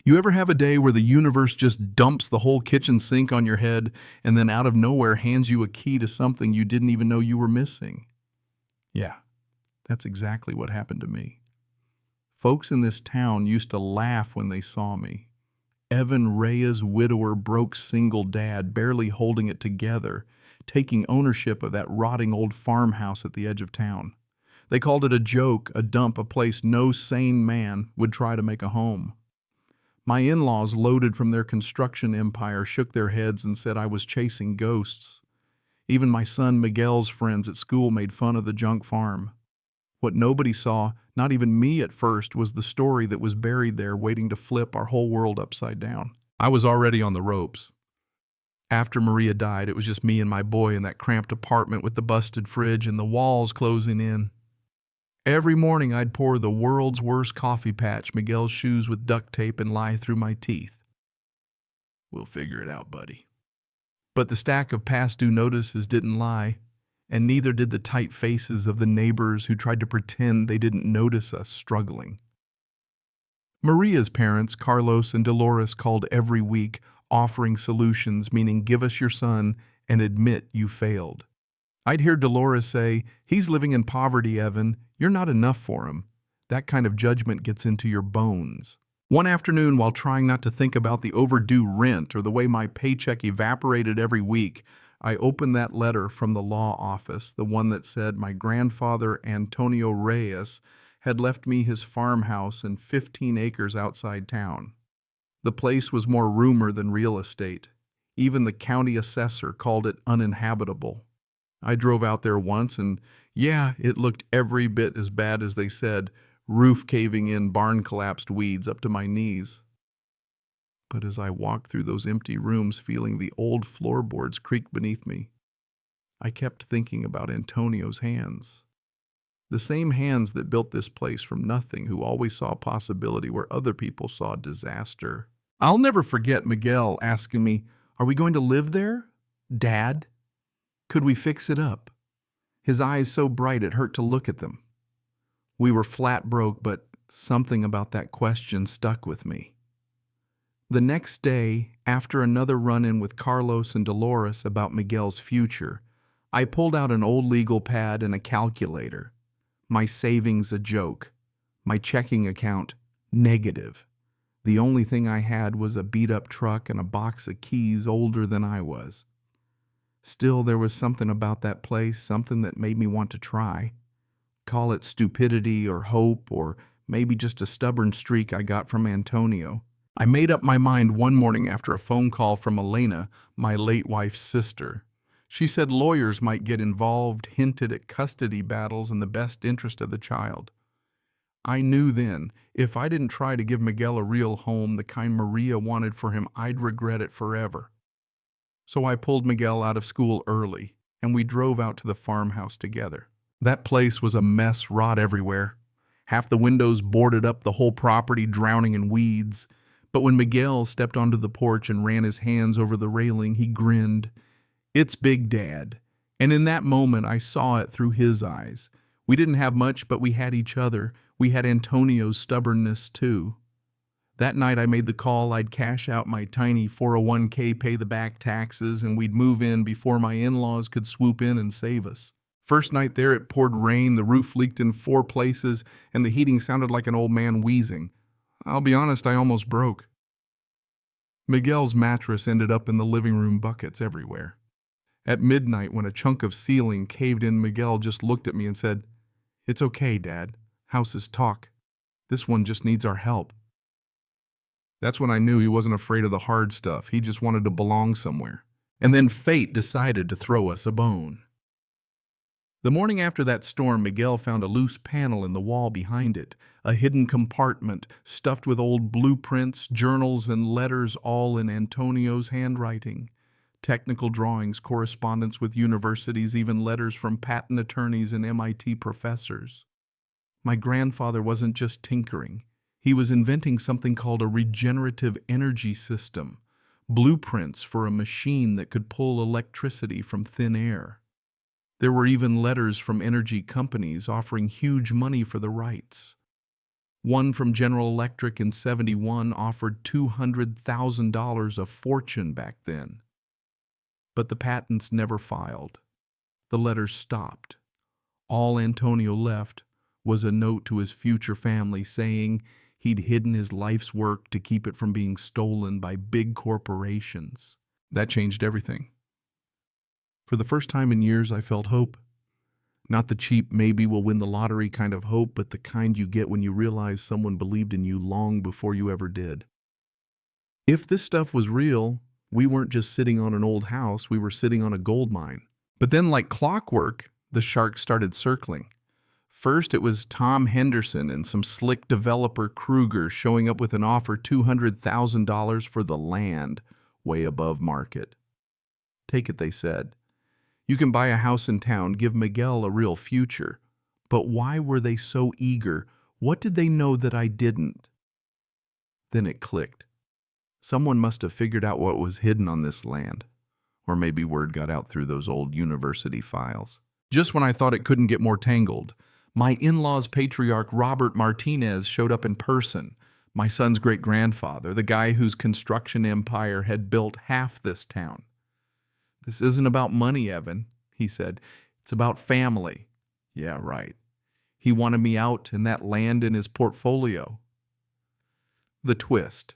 You ever have a day where the universe just dumps the whole kitchen sink on your head and then out of nowhere hands you a key to something you didn't even know you were missing? Yeah, that's exactly what happened to me. Folks in this town used to laugh when they saw me. Evan Reyes, widower, broke single dad, barely holding it together, taking ownership of that rotting old farmhouse at the edge of town. They called it a joke, a dump, a place no sane man would try to make a home. My in-laws, loaded from their construction empire, shook their heads and said I was chasing ghosts. Even my son Miguel's friends at school made fun of the junk farm. What nobody saw, not even me at first, was the story that was buried there waiting to flip our whole world upside down. I was already on the ropes. After Maria died, it was just me and my boy in that cramped apartment with the busted fridge and the walls closing in. Every morning I'd pour the world's worst coffee patch Miguel's shoes with duct tape and lie through my teeth. We'll figure it out, buddy. But the stack of past due notices didn't lie, and neither did the tight faces of the neighbors who tried to pretend they didn't notice us struggling. Maria's parents, Carlos and Dolores, called every week, offering solutions, meaning give us your son and admit you failed. I'd hear Dolores say, "He's living in poverty, Evan. You're not enough for him." That kind of judgment gets into your bones. One afternoon, while trying not to think about the overdue rent or the way my paycheck evaporated every week, I opened that letter from the law office, the one that said my grandfather, Antonio Reyes, had left me his farmhouse and 15 acres outside town. The place was more rumor than real estate. Even the county assessor called it uninhabitable. I drove out there once and, yeah, it looked every bit as bad as they said, roof caving in, barn collapsed, weeds up to my knees. But as I walked through those empty rooms feeling the old floorboards creak beneath me, I kept thinking about Antonio's hands. The same hands that built this place from nothing, who always saw possibility where other people saw disaster. I'll never forget Miguel asking me, "Are we going to live there, Dad? Could we fix it up?" His eyes so bright it hurt to look at them. We were flat broke, but something about that question stuck with me. The next day, after another run-in with Carlos and Dolores about Miguel's future, I pulled out an old legal pad and a calculator. My savings a joke. My checking account negative. The only thing I had was a beat-up truck and a box of keys older than I was. Still, there was something about that place, something that made me want to try. Call it stupidity or hope, or maybe just a stubborn streak I got from Antonio. I made up my mind one morning after a phone call from Elena, my late wife's sister. She said lawyers might get involved, hinted at custody battles in the best interest of the child. I knew then, if I didn't try to give Miguel a real home, the kind Maria wanted for him, I'd regret it forever. So I pulled Miguel out of school early, and we drove out to the farmhouse together. That place was a mess, rot everywhere. Half the windows boarded up, the whole property drowning in weeds. But when Miguel stepped onto the porch and ran his hands over the railing, he grinned. "It's Big Dad." And in that moment, I saw it through his eyes. We didn't have much, but we had each other. We had Antonio's stubbornness, too. That night I made the call. I'd cash out my tiny 401k, pay the back taxes, and we'd move in before my in-laws could swoop in and save us. First night there, it poured rain, the roof leaked in 4 places, and the heating sounded like an old man wheezing. I'll be honest, I almost broke. Miguel's mattress ended up in the living room, buckets everywhere. At midnight, when a chunk of ceiling caved in, Miguel just looked at me and said, "It's okay, Dad. Houses talk. This one just needs our help." That's when I knew he wasn't afraid of the hard stuff. He just wanted to belong somewhere. And then fate decided to throw us a bone. The morning after that storm, Miguel found a loose panel in the wall behind it, a hidden compartment stuffed with old blueprints, journals, and letters, all in Antonio's handwriting. Technical drawings, correspondence with universities, even letters from patent attorneys and MIT professors. My grandfather wasn't just tinkering. He was inventing something called a regenerative energy system, blueprints for a machine that could pull electricity from thin air. There were even letters from energy companies offering huge money for the rights. One from General Electric in '71 offered $200,000, a fortune back then. But the patents never filed. The letters stopped. All Antonio left was a note to his future family saying he'd hidden his life's work to keep it from being stolen by big corporations. That changed everything. For the first time in years, I felt hope. Not the cheap maybe we'll win the lottery kind of hope, but the kind you get when you realize someone believed in you long before you ever did. If this stuff was real, we weren't just sitting on an old house, we were sitting on a gold mine. But then, like clockwork, the sharks started circling. First, it was Tom Henderson and some slick developer Kruger showing up with an offer $200,000 for the land, way above market. Take it, they said. You can buy a house in town, give Miguel a real future. But why were they so eager? What did they know that I didn't? Then it clicked. Someone must have figured out what was hidden on this land. Or maybe word got out through those old university files. Just when I thought it couldn't get more tangled, my in-laws' patriarch Robert Martinez showed up in person, my son's great-grandfather, the guy whose construction empire had built half this town. "This isn't about money, Evan," he said. "It's about family." Yeah, right. He wanted me out and that land in his portfolio. The twist.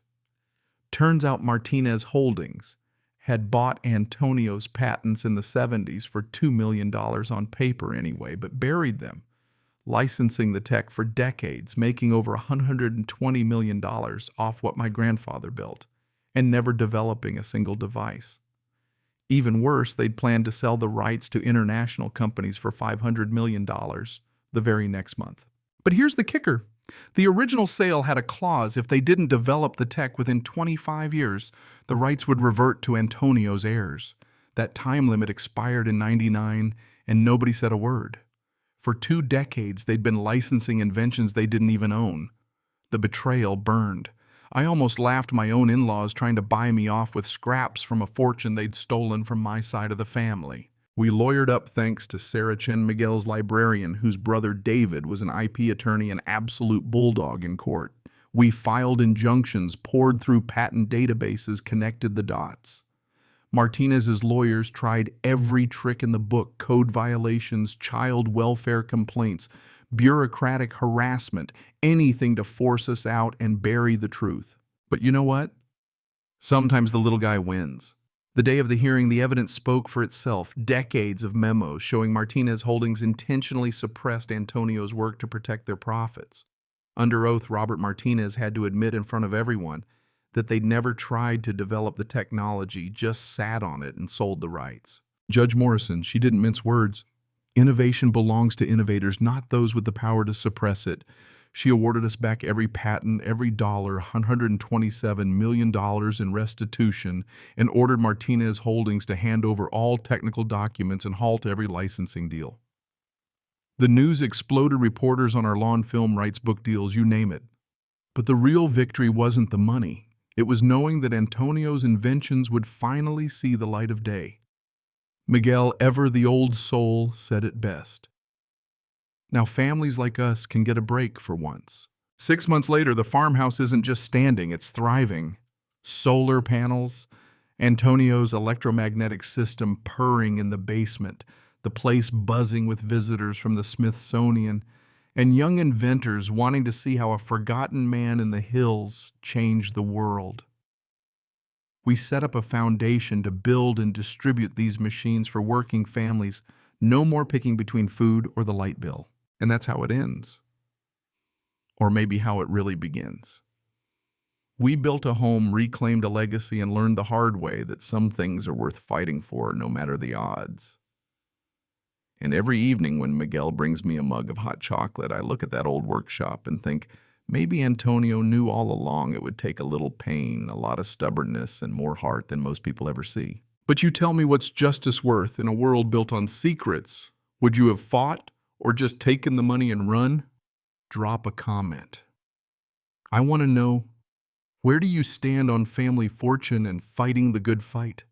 Turns out Martinez Holdings had bought Antonio's patents in the '70s for $2 million on paper anyway, but buried them, licensing the tech for decades, making over $120 million off what my grandfather built, and never developing a single device. Even worse, they'd planned to sell the rights to international companies for $500 million the very next month. But here's the kicker. The original sale had a clause: if they didn't develop the tech within 25 years, the rights would revert to Antonio's heirs. That time limit expired in '99, and nobody said a word. For 2 decades, they'd been licensing inventions they didn't even own. The betrayal burned. I almost laughed my own in-laws trying to buy me off with scraps from a fortune they'd stolen from my side of the family. We lawyered up thanks to Sarah Chen Miguel's librarian, whose brother David was an IP attorney and absolute bulldog in court. We filed injunctions, poured through patent databases, connected the dots. Martinez's lawyers tried every trick in the book: code violations, child welfare complaints, bureaucratic harassment, anything to force us out and bury the truth. But you know what? Sometimes the little guy wins. The day of the hearing, the evidence spoke for itself. Decades of memos showing Martinez Holdings intentionally suppressed Antonio's work to protect their profits. Under oath, Robert Martinez had to admit in front of everyone that they'd never tried to develop the technology, just sat on it and sold the rights. Judge Morrison, she didn't mince words. Innovation belongs to innovators, not those with the power to suppress it. She awarded us back every patent, every dollar, $127 million in restitution, and ordered Martinez Holdings to hand over all technical documents and halt every licensing deal. The news exploded, reporters on our law and film rights, book deals, you name it. But the real victory wasn't the money. It was knowing that Antonio's inventions would finally see the light of day. Miguel, ever the old soul, said it best. Now families like us can get a break for once. 6 months later, the farmhouse isn't just standing, it's thriving. Solar panels, Antonio's electromagnetic system purring in the basement, the place buzzing with visitors from the Smithsonian, and young inventors wanting to see how a forgotten man in the hills changed the world. We set up a foundation to build and distribute these machines for working families. No more picking between food or the light bill. And that's how it ends. Or maybe how it really begins. We built a home, reclaimed a legacy, and learned the hard way that some things are worth fighting for no matter the odds. And every evening when Miguel brings me a mug of hot chocolate, I look at that old workshop and think, maybe Antonio knew all along it would take a little pain, a lot of stubbornness, and more heart than most people ever see. But you tell me, what's justice worth in a world built on secrets? Would you have fought or just taken the money and run? Drop a comment. I want to know, where do you stand on family fortune and fighting the good fight?